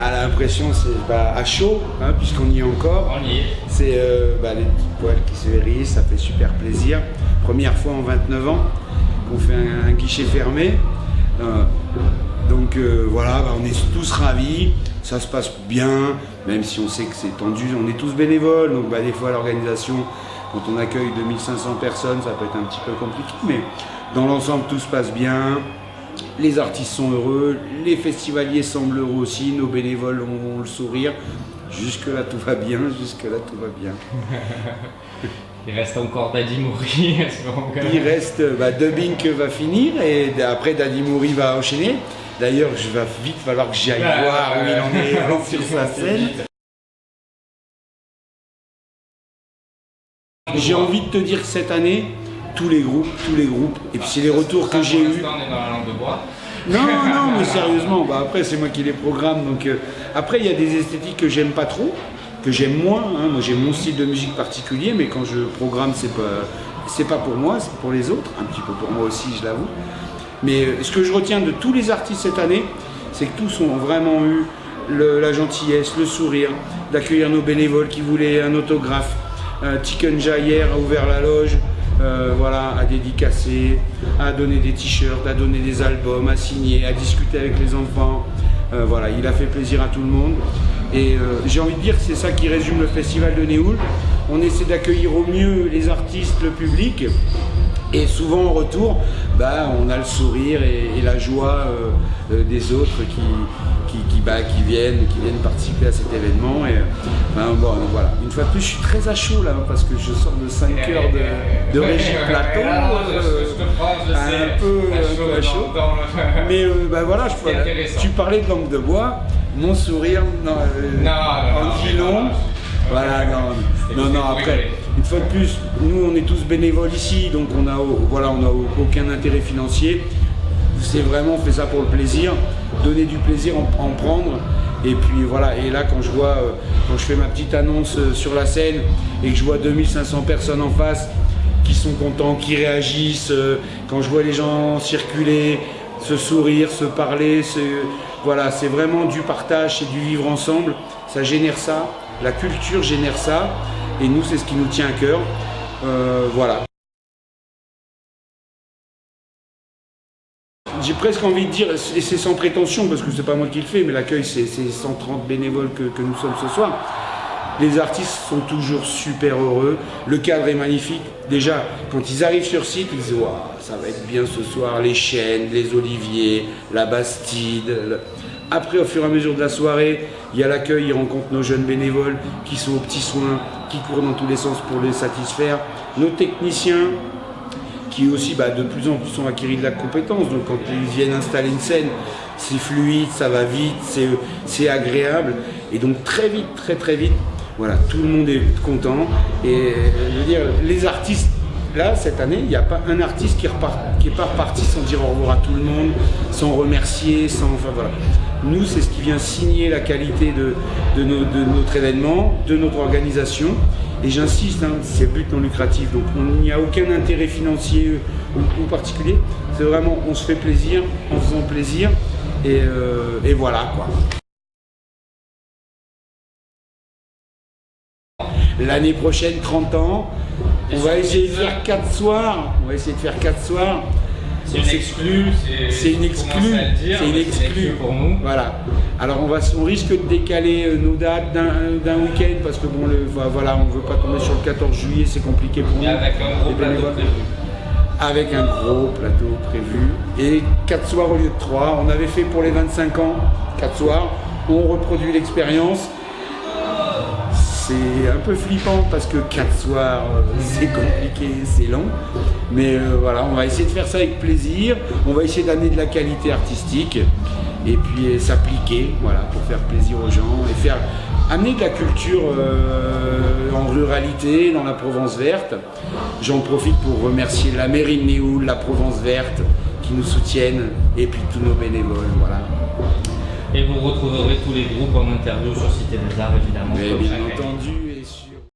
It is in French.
À l'impression, c'est à chaud, hein, puisqu'on y est encore. On y est. C'est les petits poils qui se hérissent, ça fait super plaisir. Première fois en 29 ans qu'on fait un guichet fermé. Donc voilà, on est tous ravis, ça se passe bien, même si on sait que c'est tendu, on est tous bénévoles, donc des fois l'organisation, quand on accueille 2500 personnes, ça peut être un petit peu compliqué, mais dans l'ensemble tout se passe bien, les artistes sont heureux, les festivaliers semblent heureux aussi, nos bénévoles ont le sourire, jusque-là tout va bien, jusque-là tout va bien. Il reste encore Daddy Mouri. Il reste Dubbing va finir et après Daddy Mouri va enchaîner. D'ailleurs, je vais vite falloir que j'aille voir où il en est sur sa scène. J'ai envie de te dire que cette année, tous les groupes, et puis c'est les retours que j'ai eus. On est dans la langue de bois. Non, mais sérieusement, après c'est moi qui les programme. Donc après il y a des esthétiques que j'aime pas trop, que j'aime moins. Moi j'ai mon style de musique particulier, mais quand je programme c'est pas pour moi, c'est pour les autres, un petit peu pour moi aussi, je l'avoue. Mais ce que je retiens de tous les artistes cette année, c'est que tous ont vraiment eu la gentillesse, le sourire, d'accueillir nos bénévoles qui voulaient un autographe. Tikenja hier a ouvert la loge, à dédicacer, à donner des t-shirts, à donner des albums, à signer, à discuter avec les enfants. Il a fait plaisir à tout le monde. Et j'ai envie de dire que c'est ça qui résume le festival de Néoul. On essaie d'accueillir au mieux les artistes, le public. Et souvent en retour, on a le sourire et la joie des autres qui viennent participer à cet événement. Et voilà. Une fois de plus, je suis très à chaud là, parce que je sors de 5 heures de régie plateau. Un peu à chaud. Mais tu parlais de langue de bois, mon sourire en dit long. Voilà, non, après, une fois de plus, nous on est tous bénévoles ici, donc on a aucun intérêt financier. C'est vraiment, on fait ça pour le plaisir, donner du plaisir, en prendre. Et puis voilà, et là quand je fais ma petite annonce sur la scène et que je vois 2500 personnes en face qui sont contents, qui réagissent, quand je vois les gens circuler, se sourire, se parler, c'est vraiment du partage, c'est du vivre ensemble, ça génère ça. La culture génère ça, et nous, c'est ce qui nous tient à cœur. J'ai presque envie de dire, et c'est sans prétention, parce que c'est pas moi qui le fais, mais l'accueil, c'est 130 bénévoles que nous sommes ce soir. Les artistes sont toujours super heureux, le cadre est magnifique. Déjà, quand ils arrivent sur site, ils disent wow, ça va être bien ce soir, les chênes, les oliviers, la Bastide. Après, au fur et à mesure de la soirée, il y a l'accueil, ils rencontrent nos jeunes bénévoles qui sont aux petits soins, qui courent dans tous les sens pour les satisfaire. Nos techniciens qui aussi de plus en plus ont acquis de la compétence. Donc quand ils viennent installer une scène, c'est fluide, ça va vite, c'est agréable. Et donc très vite, très vite, tout le monde est content. Et je veux dire, les artistes, là, cette année, il n'y a pas un artiste qui est pas reparti sans dire au revoir à tout le monde, sans remercier, Nous, c'est ce qui vient signer la qualité de notre événement, de notre organisation. Et j'insiste, c'est but non lucratif, donc il n'y a aucun intérêt financier ou particulier. C'est vraiment, on se fait plaisir en faisant plaisir, et voilà quoi. L'année prochaine, 30 ans, on va essayer de faire 4 soirs. C'est une exclue pour nous. Voilà. Alors on risque de décaler nos dates d'un week-end parce que on ne veut pas tomber sur le 14 juillet, c'est compliqué pour nous. Avec un gros plateau prévu. Avec un gros plateau prévu. Et 4 soirs au lieu de 3. On avait fait pour les 25 ans 4 soirs. On reproduit l'expérience. C'est un peu flippant parce que 4 soirs, c'est compliqué, c'est long. Mais on va essayer de faire ça avec plaisir. On va essayer d'amener de la qualité artistique et puis s'appliquer, pour faire plaisir aux gens et amener de la culture en ruralité, dans la Provence verte. J'en profite pour remercier la mairie de Néoul, la Provence verte, qui nous soutiennent, et puis tous nos bénévoles, Et vous retrouverez tous les groupes en interview sur Cité des Arts, évidemment. Mais bien entendu.